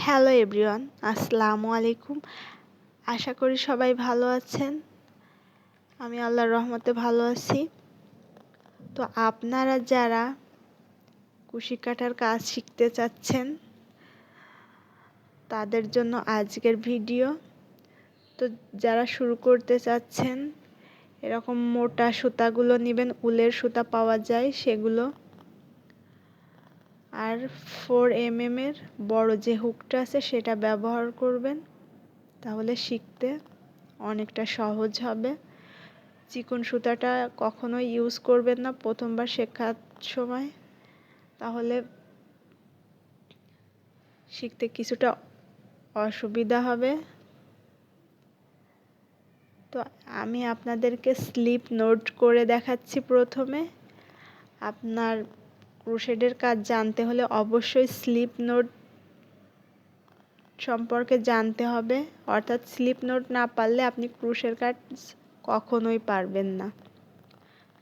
Hello everyone, আসসালামু আলাইকুম। আশা করি সবাই ভালো আছেন। আমি আল্লাহর রহমতে ভালো আছি। তো আপনারা যারা কুশি কাটার কাজ শিখতে চাচ্ছেন তাদের জন্য আজকের ভিডিও। তো যারা শুরু করতে চাচ্ছেন এরকম মোটা সুতাগুলো নেবেন, উলের সুতা পাওয়া যায় সেগুলো, আর 4mm এর বড় যে হুকটা আছে সেটা ব্যবহার করবেন, তাহলে শিখতে অনেকটা সহজ হবে। চিকন সুতাটা কখনোই ইউজ করবেন না প্রথমবার শেখার সময়, তাহলে শিখতে কিছুটা অসুবিধা হবে। তো আমি আপনাদেরকে স্লিপ নোট করে দেখাচ্ছি। প্রথমে আপনার ক্রোশেটের কাজ জানতে হলে অবশ্যই স্লিপ নোট সম্পর্কে জানতে হবে, অর্থাৎ স্লিপ নোট না পারলে আপনি ক্রোশের কাজ কখনোই পারবেন না।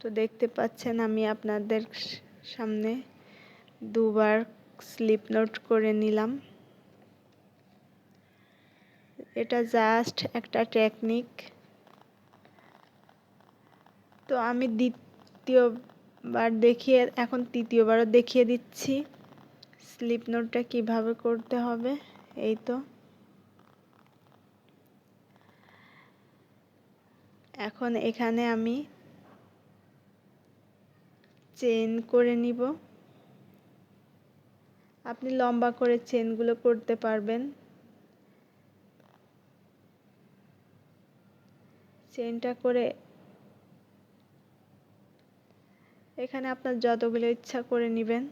তো দেখতে পাচ্ছেন আমি আপনাদের সামনে দুবার স্লিপ নোট করে নিলাম। এটা জাস্ট একটা টেকনিক। তো আমি দ্বিতীয়বার দেখিয়ে এখন তৃতীয়বারও দেখিয়ে দিচ্ছি স্লিপ নোটটা কিভাবে করতে হবে। এই তো এখন এখানে আমি চেইন করে নিব। আপনি লম্বা করে চেইনগুলো করতে পারবেন। চেইনটা করে এখানে আপনার যতগুলো ইচ্ছা করে নেবেন।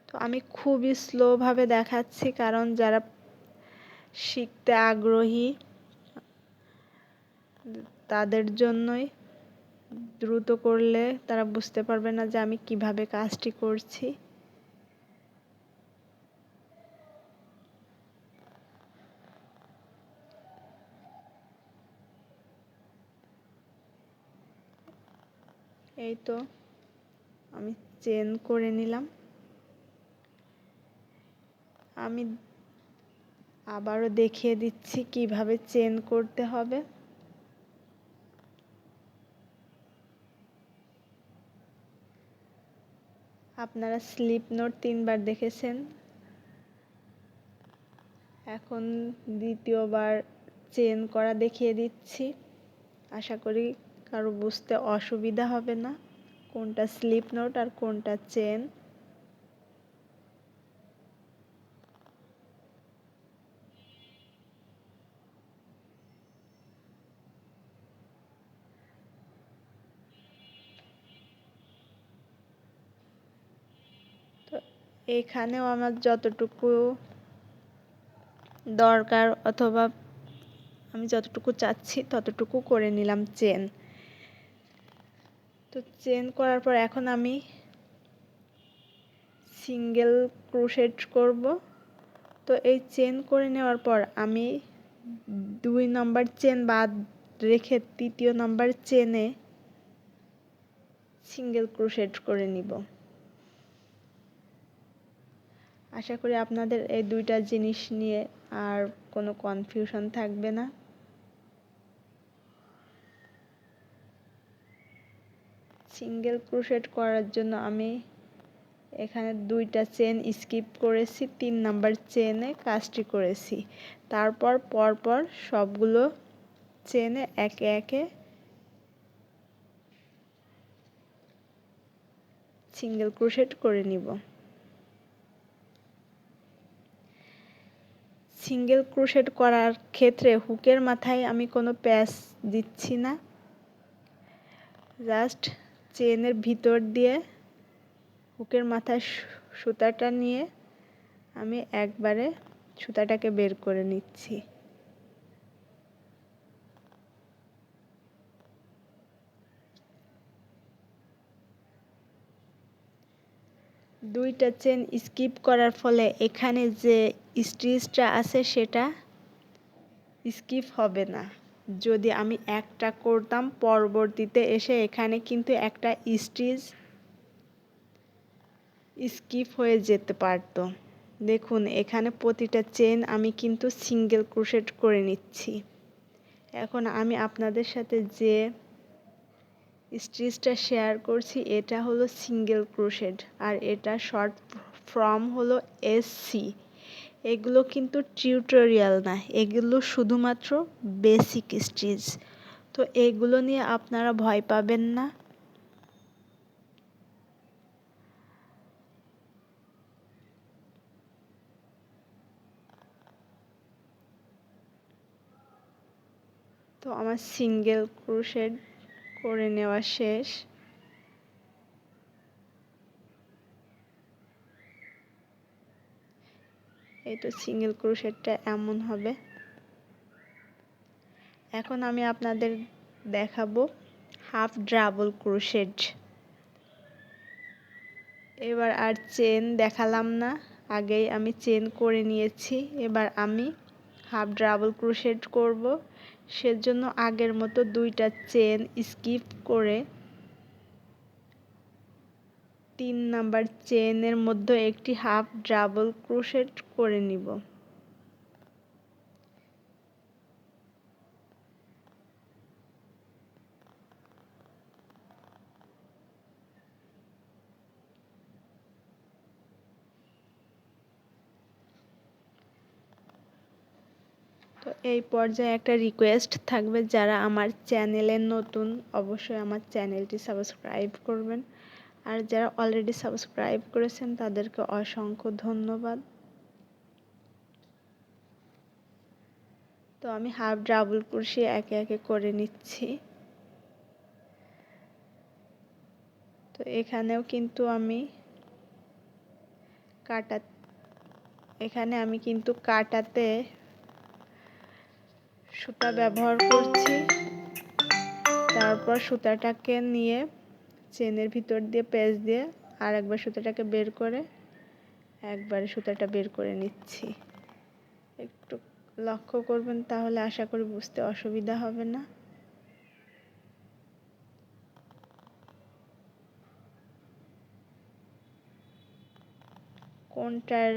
তো আমি খুবই স্লোভাবে দেখাচ্ছি, কারণ যারা শিখতে আগ্রহী তাদের জন্যই। দ্রুত করলে তারা বুঝতে পারবে না যে আমি কিভাবে কাজটি করছি। এই তো আমি চেন করে নিলাম। আমি আবারও দেখিয়ে দিচ্ছি কিভাবে চেন করতে হবে। আপনারা স্লিপ নোট 3বার দেখেছেন, এখন দ্বিতীয়বার চেন করা দেখিয়ে দিচ্ছি। আশা করি কারো বুঝতে অসুবিধা হবে না কোনটা স্লিপ নোট আর কোনটা চেন। তো এখানেও আমার যতটুকু দরকার অথবা আমি যতটুকু চাচ্ছি ততটুকু করে নিলাম চেন। তো চেন করার পর এখন আমি সিঙ্গেল ক্রোশেট করব। তো এই চেন করে নেওয়ার পর আমি 2 নম্বর চেন বাদ রেখে 3য় নম্বর চেনে সিঙ্গেল ক্রোশেট করে নিব। আশা করি আপনাদের এই দুইটা জিনিস নিয়ে আর কোনো কনফিউশন থাকবে না। সিঙ্গেল ক্রোশেট করার জন্য আমি এখানে 2টা চেন স্কিপ করেছি, 3 নাম্বার চেনে কাজটি করেছি। তারপর পরপর সবগুলো চেনে একে একে সিঙ্গেল ক্রোশেট করে নিব। সিঙ্গেল ক্রোশেট করার ক্ষেত্রে হুকের মাথায় আমি কোনো প্যাচ দিচ্ছি না, জাস্ট চেনের ভিতর দিয়ে হুকের মাথায় সুতাটা নিয়ে আমি একবারে সুতাটাকে বের করে নিচ্ছি। দুইটা চেন স্কিপ করার ফলে এখানে যে স্টিচটা আছে সেটা স্কিপ হবে না। যদি আমি একটা করতাম, পরবর্তীতে এসে এখানে কিন্তু একটা স্টিচ স্কিপ হয়ে যেতে পারতো। দেখুন এখানে প্রতিটা চেন আমি কিন্তু সিঙ্গেল ক্রোশেট করে নিচ্ছি। এখন আমি আপনাদের সাথে যে স্টিচটা শেয়ার করছি এটা হলো সিঙ্গেল ক্রোশেট, আর এটা শর্ট ফর্ম হলো এসসি। এগুলো কিন্তু টিউটোরিয়াল না, এগুলো শুধুমাত্র বেসিক স্টিচ। তো এগুলো নিয়ে আপনারা ভয় পাবেন না। তো আমার সিঙ্গেল ক্রোশেট করে নেওয়া শেষ। এই তো সিঙ্গেল ক্রোশেটটা এমন হবে। এখন আমি আপনাদের দেখাবো হাফ ডাবল ক্রোশেট। এবার আর চেন দেখালাম না, আগেই আমি চেন করে নিয়েছি। এবার আমি হাফ ডাবল ক্রোশেট করব। সেজন্য আগের মতো দুইটা চেন স্কিপ করে 3 নাম্বার চেনের মধ্যে একটি হাফ ডাবল ক্রোশেট করে নিব। তো এই পর্যায়ে একটা রিকোয়েস্ট থাকবে, যারা আমার চ্যানেলে নতুন অবশ্যই আমার চ্যানেলটি সাবস্ক্রাইব করবেন, আর যারা অলরেডি সাবস্ক্রাইব করেছেন তাদেরকে অসংখ্য ধন্যবাদ। তো আমি হাফ ডাবল ক্রোশে একে একে করে নিচ্ছি। তো এখানেও কিন্তু আমি কাটাতে সুতা ব্যবহার করছি। তারপর সুতাটাকে নিয়ে চেনের ভিতর দিয়ে পেঁচ দিয়ে আর একবার সুতাটাকে বের করে একবারে সুতাটা বের করে নিচ্ছি। একটু লক্ষ্য করবেন, তাহলে আশা করি বুঝতে অসুবিধা হবে না। কোনটার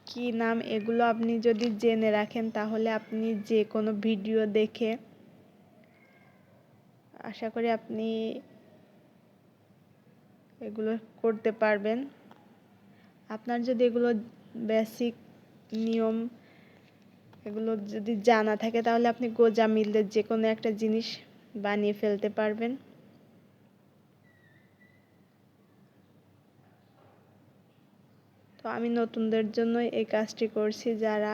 কি নাম এগুলো আপনি যদি জেনে রাখেন তাহলে আপনি যে কোনো ভিডিও দেখে আশা করি আপনি এগুলো করতে পারবেন। আপনার যদি এগুলো বেসিক নিয়ম এগুলো যদি জানা থাকে তাহলে আপনি গোজা মিললে যে কোনো একটা জিনিস বানিয়ে ফেলতে পারবেন। তো আমি নতুনদের জন্য এই কাজটি করছি, যারা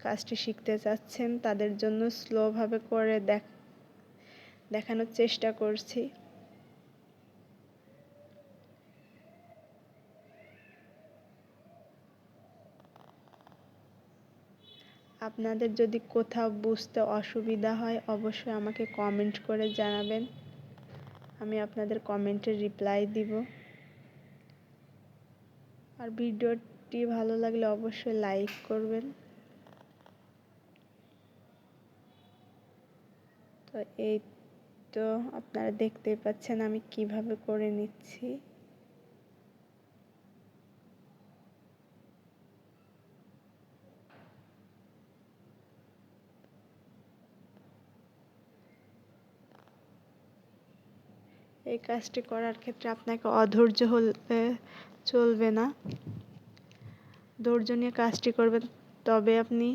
কাজটি শিখতে চাচ্ছেন তাদের জন্য স্লোভাবে করে দেখানোর চেষ্টা করছি। আপনাদের যদি কোথাও বুঝতে অসুবিধা হয় অবশ্যই আমাকে কমেন্ট করে জানাবেন, আমি আপনাদের কমেন্টের রিপ্লাই দিব। আর ভিডিওটি ভালো লাগলে অবশ্যই লাইক করবেন। তো এই তো আপনারা দেখতেই পাচ্ছেন আমি কিভাবে করে নিচ্ছি। এই কাজটি করার ক্ষেত্রে আপনাকে অধৈর্য হলে চলবে না, ধৈর্য নিয়ে কাজটি করবেন, তবে আপনি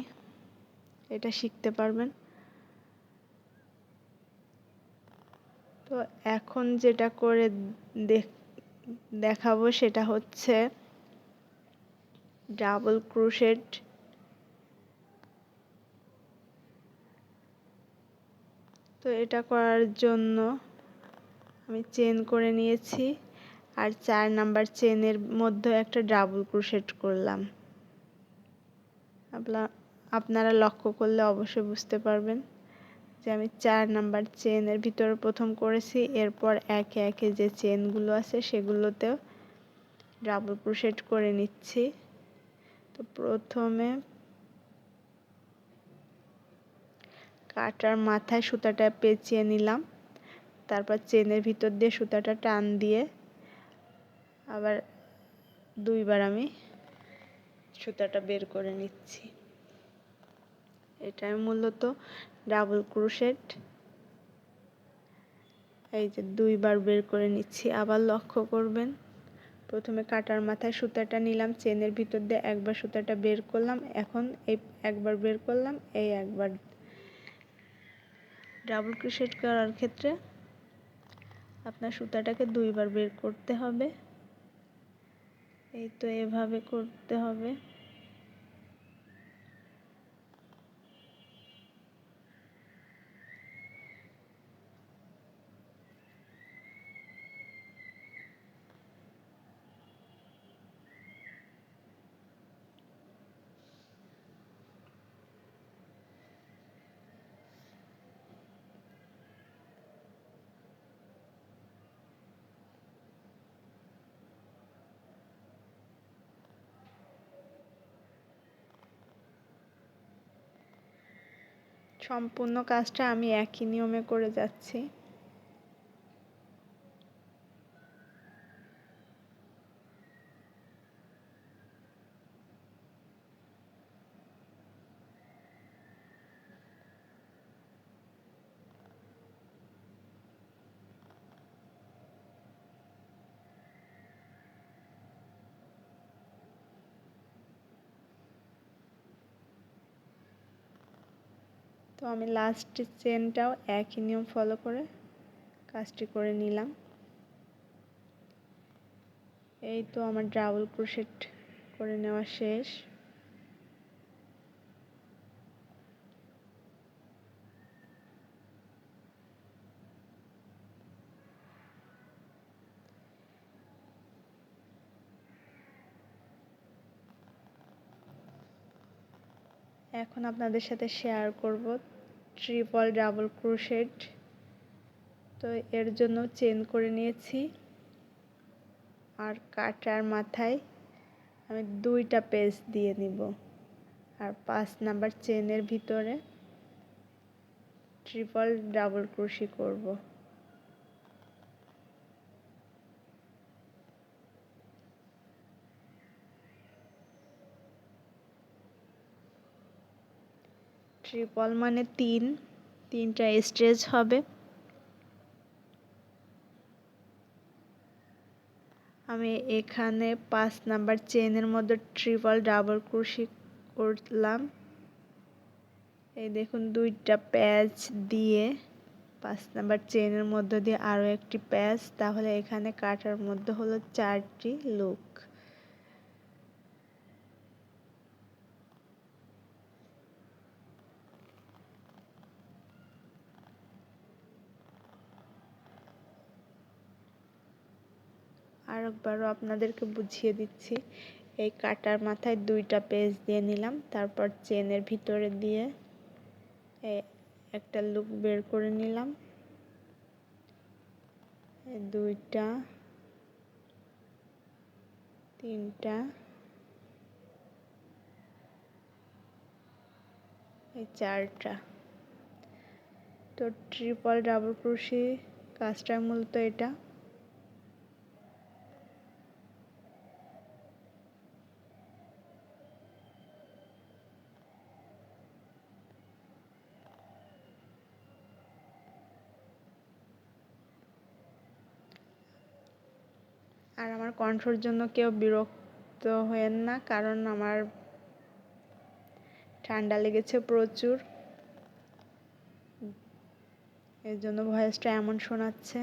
এটা শিখতে পারবেন। তো এখন যেটা করে দেখাবো সেটা হচ্ছে ডাবল ক্রোশেট। তো এটা করার জন্য আমি চেন করে নিয়েছি আর 4 নাম্বার চেনের মধ্যে একটা ডাবল ক্রোশেট করলাম। আপনারা লক্ষ্য করলে অবশ্যই বুঝতে পারবেন যে আমি 4 নাম্বার চেনের ভিতরে প্রথম করেছি, এরপর একে একে যে চেনগুলো আছে সেগুলোতেও ডাবল ক্রোশেট করে নিচ্ছি। তো প্রথমে কাটার মাথায় সুতাটা পেঁচিয়ে নিলাম, তারপর চেনের ভিতর দিয়ে সুতাটা টান দিয়ে আবার 2 বার আমি সুতাটা বের করে নিচ্ছি। এটাই মূলত ডাবল ক্রোশেট। এই যে 2 বার বের করে নিচ্ছি। আবার লক্ষ্য করবেন, প্রথমে কাটার মাথায় সুতাটা নিলাম, চেনের ভিতর দিয়ে একবার সুতাটা বের করলাম, এখন এই একবার বের করলাম, এই একবার। ডাবল ক্রোশেট করার ক্ষেত্রে আপনার সুতাটাকে 2 বার বের করতে হবে। এই তো এভাবে করতে হবে। সম্পূর্ণ কাজটা আমি একই নিয়মে করে যাচ্ছি। তো আমি লাস্ট চেনটাও একই নিয়ম ফলো করে কাজটি করে নিলাম। এই তো আমার ডাবল ক্রোশেট করে নেওয়া শেষ। এখন আপনাদের সাথে শেয়ার করব ট্রিপল ডাবল ক্রোশেট। তো এর জন্য চেন করে নিয়েছি, আর কাটার মাথায় আমি 2টা পেঁচ দিয়ে নিব, আর 5 নাম্বার চেনের ভিতরে ট্রিপল ডাবল ক্রোশি করব। ট্রিপল মানে 3টা স্টেজ হবে। আমি এখানে 5 নাম্বার চেনের মধ্যে ট্রিপল ডাবল ক্রোশি করলাম। এই দেখুন 2টা প্যাচ দিয়ে 5 নাম্বার চেনের মধ্যে দিয়ে আরও একটি প্যাচ, তাহলে এখানে কাটার মধ্যে হলো 4টি লুক। আরেকবারও আপনাদেরকে বুঝিয়ে দিচ্ছি। এই কাটার মাথায় 2টা পেঁচ দিয়ে নিলাম, তারপর চেনের ভিতরে দিয়ে একটা লুক বের করে নিলাম। 2টা, 3টা, এই 4টা। তো ট্রিপল ডাবল ক্রোশি কাজটা মূলত এটা। আর আমার কণ্ঠর জন্য কেউ বিরক্ত হয়েন না, কারণ আমার ঠান্ডা লেগেছে প্রচুর, এর জন্য ভয়েসটা এমন শোনাচ্ছে।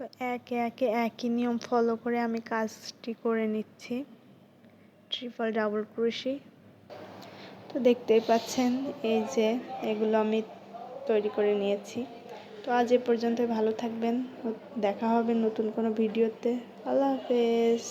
তো একে একে একই নিয়ম ফলো করে আমি কাজটি করে নিচ্ছি, ট্রিপল ডাবল ক্রোশি। তো দেখতেই পাচ্ছেন এই যে এগুলো আমি তৈরি করে নিয়েছি। তো আজ এ পর্যন্ত, ভালো থাকবেন, দেখা হবে নতুন কোনো ভিডিওতে। আল্লাহ হাফেজ।